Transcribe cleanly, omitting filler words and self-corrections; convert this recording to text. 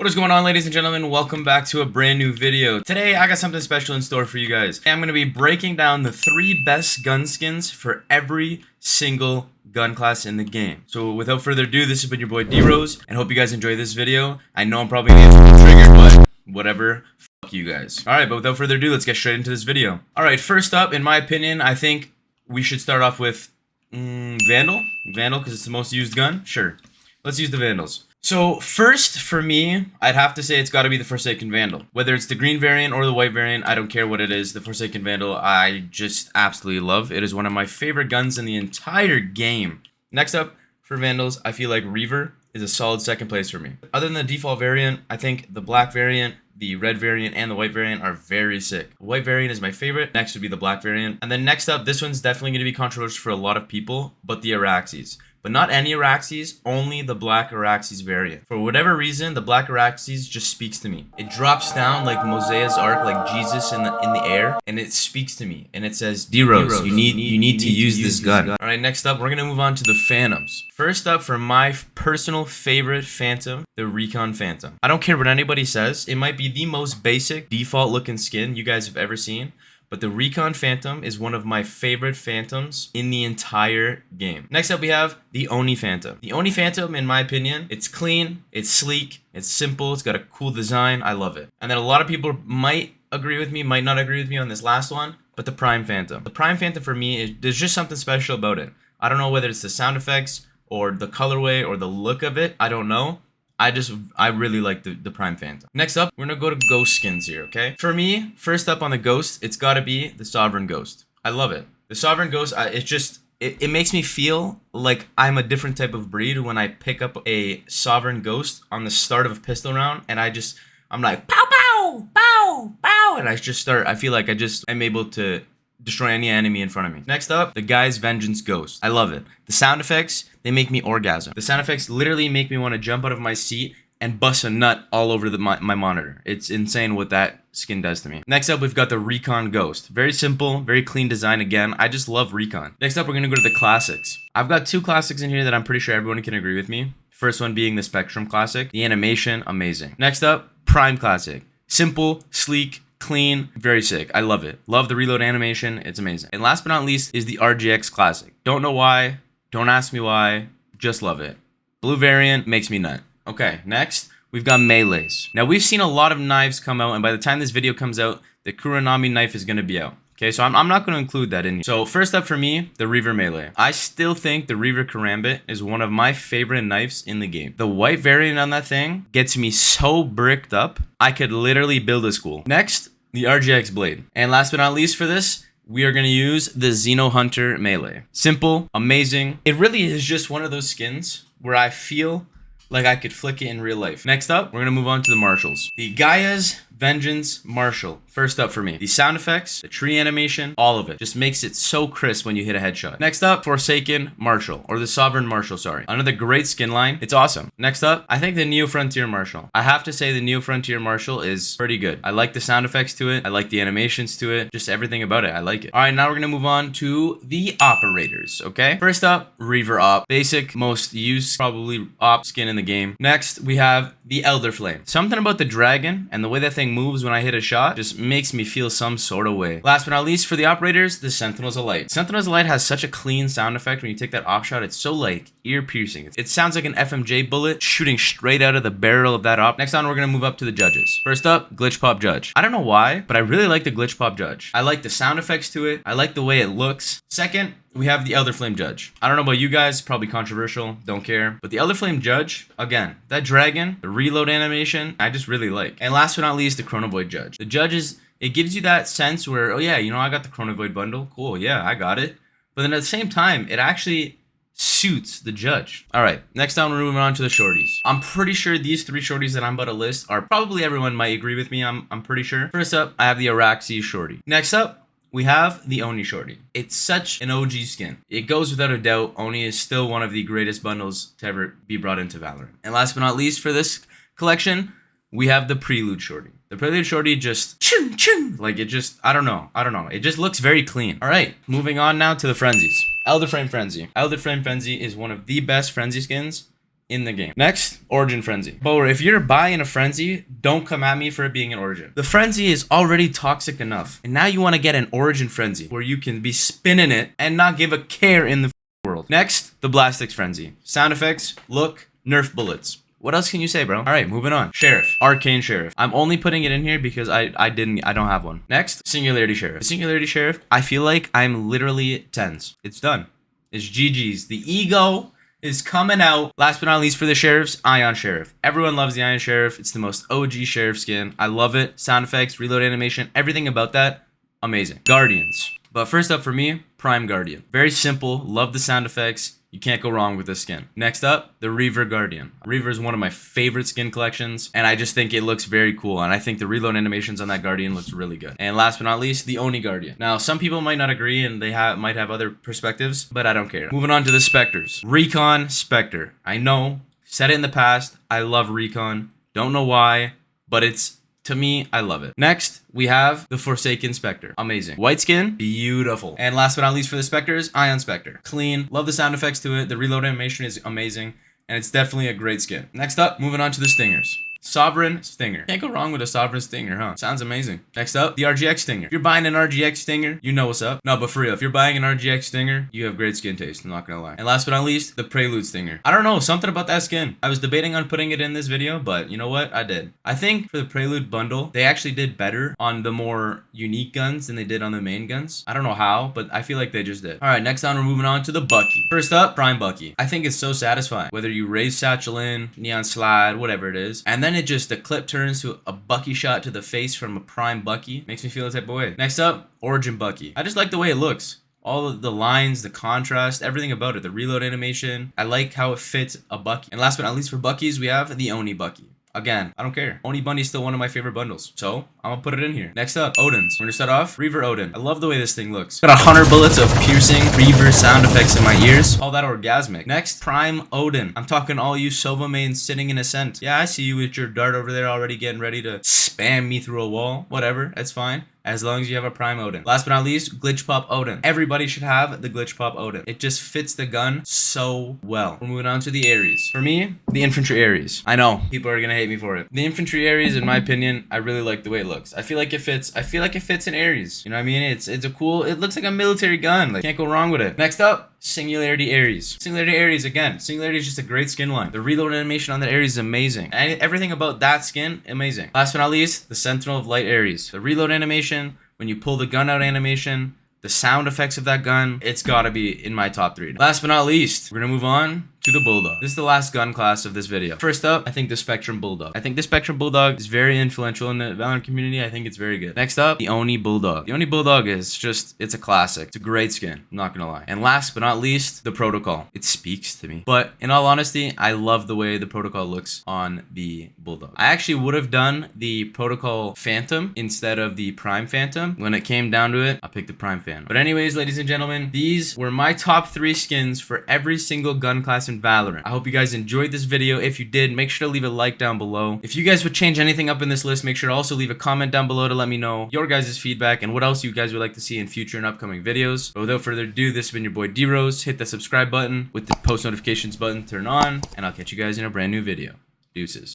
What is going on, ladies and gentlemen? Welcome back to a brand new video. Today I got something special in store for you guys. I'm going to be breaking down the 3 best gun skins for every single gun class in the game. So without further ado, this has been your boy D-Rose, and hope you guys enjoy this video. I know I'm probably going to get triggered, but whatever. Fuck you guys. Alright, but without further ado, let's get straight into this video. Alright, first up, in my opinion, I think we should start off with Vandal, because it's the most used gun. Sure, let's use the Vandals. So first, for me, I'd have to say it's got to be the Forsaken Vandal. Whether it's the green variant or the white variant, I don't care what it is. The Forsaken Vandal, I just absolutely love. It is one of my favorite guns in the entire game. Next up, for Vandals, I feel like Reaver is a solid second place for me. Other than the default variant, I think the black variant, the red variant, and the white variant are very sick. The white variant is my favorite. Next would be the black variant. And then next up, this one's definitely going to be controversial for a lot of people, but the Aries. But not any Aries, only the black Aries variant. For whatever reason, the black Aries just speaks to me. It drops down like Mosai's Ark, like Jesus in the air, and it speaks to me. And it says, D-Rose, you need to use this gun. Alright, next up, we're gonna move on to the Phantoms. First up, for my personal favorite Phantom, the Recon Phantom. I don't care what anybody says, it might be the most basic, default looking skin you guys have ever seen. But the Recon Phantom is one of my favorite Phantoms in the entire game. Next up, we have the Oni Phantom. The Oni Phantom, in my opinion, it's clean, it's sleek, it's simple, it's got a cool design. I love it. And then a lot of people might agree with me, might not agree with me on this last one, but the Prime Phantom. The Prime Phantom for me, there's just something special about it. I don't know whether it's the sound effects or the colorway or the look of it. I don't know. I really like the Prime Phantom. Next up, we're gonna go to Ghost skins here, okay? For me, first up on the Ghost, it's gotta be the Sovereign Ghost. I love it. The Sovereign Ghost, it makes me feel like I'm a different type of breed when I pick up a Sovereign Ghost on the start of a pistol round, and I'm like, pow, pow, pow, pow, and I feel like I'm able to destroy any enemy in front of me. Next up, the Guy's Vengeance Ghost. I love it. The sound effects, they make me orgasm. The sound effects literally make me want to jump out of my seat and bust a nut all over my monitor. It's insane what that skin does to me. Next up, we've got the Recon Ghost. Very simple, very clean design again. I just love Recon. Next up, we're going to go to the classics. I've got 2 classics in here that I'm pretty sure everyone can agree with me. First one being the Spectrum Classic. The animation, amazing. Next up, Prime Classic. Simple, sleek, clean, very sick. I love it. Love the reload animation. It's amazing. And last but not least is the RGX Classic. Don't know why. Don't ask me why. Just love it. Blue variant makes me nut. Okay, next, we've got melees. Now, we've seen a lot of knives come out, and by the time this video comes out, the Kuranami knife is going to be out. Okay, so I'm not going to include that in here. So first up for me, the Reaver Melee. I still think the Reaver Karambit is one of my favorite knives in the game. The white variant on that thing gets me so bricked up, I could literally build a school. Next, the RGX Blade. And last but not least for this, we are going to use the Xeno Hunter Melee. Simple, amazing. It really is just one of those skins where I feel like I could flick it in real life. Next up, we're going to move on to the Marshals. The Gaia's Vengeance Marshal. First up for me. The sound effects, the tree animation, all of it just makes it so crisp when you hit a headshot. Next up, Forsaken Marshal, or the Sovereign Marshal, sorry. Another great skin line. It's awesome. Next up, I think the Neo Frontier Marshal. I have to say the Neo Frontier Marshal is pretty good. I like the sound effects to it. I like the animations to it. Just everything about it. I like it. All right, now we're going to move on to the Operators, okay? First up, Reaver Op. Basic, most used, probably Op skin in the game. Next, we have the Elder Flame. Something about the dragon and the way that thing moves when I hit a shot just makes me feel some sort of way. Last but not least, for the Operators, the Sentinel's Light. Sentinel's Light has such a clean sound effect when you take that op shot. It's so like ear-piercing. It sounds like an FMJ bullet shooting straight out of the barrel of that op. Next on, we're going to move up to the judges. First up, Glitch Pop Judge. I don't know why, but I really like the Glitch Pop Judge. I like the sound effects to it. I like the way it looks. Second, we have the Elder Flame Judge. I don't know about you guys, probably controversial, don't care. But the Elder Flame Judge, again, that dragon, the reload animation, I just really like. And last but not least, the Chronovoid Judge. The Judge it gives you that sense where, oh yeah, you know, I got the Chronovoid bundle. Cool, yeah, I got it. But then at the same time, it actually suits the Judge. All right, next down, we're moving on to the Shorties. I'm pretty sure these 3 Shorties that I'm about to list are probably everyone might agree with me. I'm pretty sure. First up, I have the Araxi Shorty. Next up, we have the Oni Shorty. It's such an OG skin. It goes without a doubt, Oni is still one of the greatest bundles to ever be brought into Valorant. And last but not least for this collection, we have the Prelude Shorty. The Prelude Shorty just ching ching, like it just, I don't know. It just looks very clean. All right, moving on now to the Frenzies. Elder Flame Frenzy. Elder Flame Frenzy is one of the best Frenzy skins in the game. Next, Origin Frenzy. But if you're buying a Frenzy, don't come at me for it being an Origin. The Frenzy is already toxic enough. And now you want to get an Origin Frenzy where you can be spinning it and not give a care in the world. Next, the Blastix Frenzy. Sound effects, look, nerf bullets. What else can you say, bro? All right, moving on. Sheriff, Arcane Sheriff. I'm only putting it in here because I don't have one. Next, Singularity Sheriff. The Singularity Sheriff, I feel like I'm literally tens. It's done. It's GG's. The ego is coming out. Last but not least for the sheriffs, Ion Sheriff. Everyone loves the Ion Sheriff. It's the most OG sheriff skin. I love it. Sound effects, reload animation, everything about that, amazing. Guardians. But first up for me, Prime Guardian. Very simple. Love the sound effects. You can't go wrong with this skin. Next up, the Reaver Guardian. Reaver is one of my favorite skin collections, and I just think it looks very cool, and I think the reload animations on that Guardian looks really good. And last but not least, the Oni Guardian. Now, some people might not agree, and they might have other perspectives, but I don't care. Moving on to the Spectres. Recon Spectre. I know, said it in the past, I love Recon. Don't know why, but to me, I love it. Next, we have the Forsaken Spectre. Amazing. White skin, beautiful. And last but not least for the Spectres, Ion Spectre. Clean, love the sound effects to it. The reload animation is amazing, and it's definitely a great skin. Next up, moving on to the Stingers. Sovereign Stinger. Can't go wrong with a Sovereign Stinger, huh? Sounds amazing. Next up, the RGX Stinger. If you're buying an RGX Stinger, you know what's up. No, but for real, if you're buying an RGX Stinger, you have great skin taste, I'm not gonna lie. And last but not least, the Prelude Stinger. I don't know, something about that skin. I was debating on putting it in this video, but you know what? I did. I think for the Prelude bundle, they actually did better on the more unique guns than they did on the main guns. I don't know how, but I feel like they just did. All right, next on, we're moving on to the Bucky. First up, Prime Bucky. I think it's so satisfying. Whether you raise satchel in, neon slide, whatever it is, and then the clip turns to a Bucky shot to the face from a Prime Bucky. Makes me feel the type of way. Next up, Origin Bucky. I just like the way it looks. All of the lines, the contrast, everything about it. The reload animation. I like how it fits a Bucky. And last but not least for Buckies, we have the Oni Bucky. Again, I don't care. Oni Bunny is still one of my favorite bundles, so I'm gonna put it in here. Next up, Odin's. We're gonna start off, Reaver Odin. I love the way this thing looks. Got 100 bullets of piercing Reaver sound effects in my ears. All that orgasmic. Next, Prime Odin. I'm talking all you Sova mains sitting in Ascent. Yeah, I see you with your dart over there already getting ready to spam me through a wall. Whatever, that's fine. As long as you have a Prime Odin. Last but not least, Glitch Pop Odin. Everybody should have the Glitch Pop Odin. It just fits the gun so well. We're moving on to the Aries. For me, the Infantry Aries. I know, people are gonna hate me for it. The Infantry Aries, in my opinion, I really like the way it looks. I feel like it fits an Aries. You know what I mean? It's a cool, it looks like a military gun. Like, can't go wrong with it. Next up, Singularity Aries. Singularity Aries, again, Singularity is just a great skin line. The reload animation on that Aries is amazing. And everything about that skin, amazing. Last but not least, the Sentinel of Light Aries. The reload animation, when you pull the gun out animation, the sound effects of that gun, it's gotta be in my top 3. Last but not least, we're gonna move on to the Bulldog. This is the last gun class of this video. First up, I think the Spectrum Bulldog. I think the Spectrum Bulldog is very influential in the Valorant community. I think it's very good. Next up, the Oni Bulldog. The Oni Bulldog is just, it's a classic. It's a great skin, I'm not gonna lie. And last but not least, the Protocol. It speaks to me. But in all honesty, I love the way the Protocol looks on the Bulldog. I actually would have done the Protocol Phantom instead of the Prime Phantom. When it came down to it, I picked the Prime Phantom. But anyways, ladies and gentlemen, these were my top 3 skins for every single gun class in Valorant. I hope you guys enjoyed this video. If you did, make sure to leave a like down below. If you guys would change anything up in this list, make sure to also leave a comment down below to let me know your guys' feedback and what else you guys would like to see in future and upcoming videos. But without further ado, this has been your boy D-Rose. Hit the subscribe button with the post notifications button turned on, and I'll catch you guys in a brand new video. Deuces.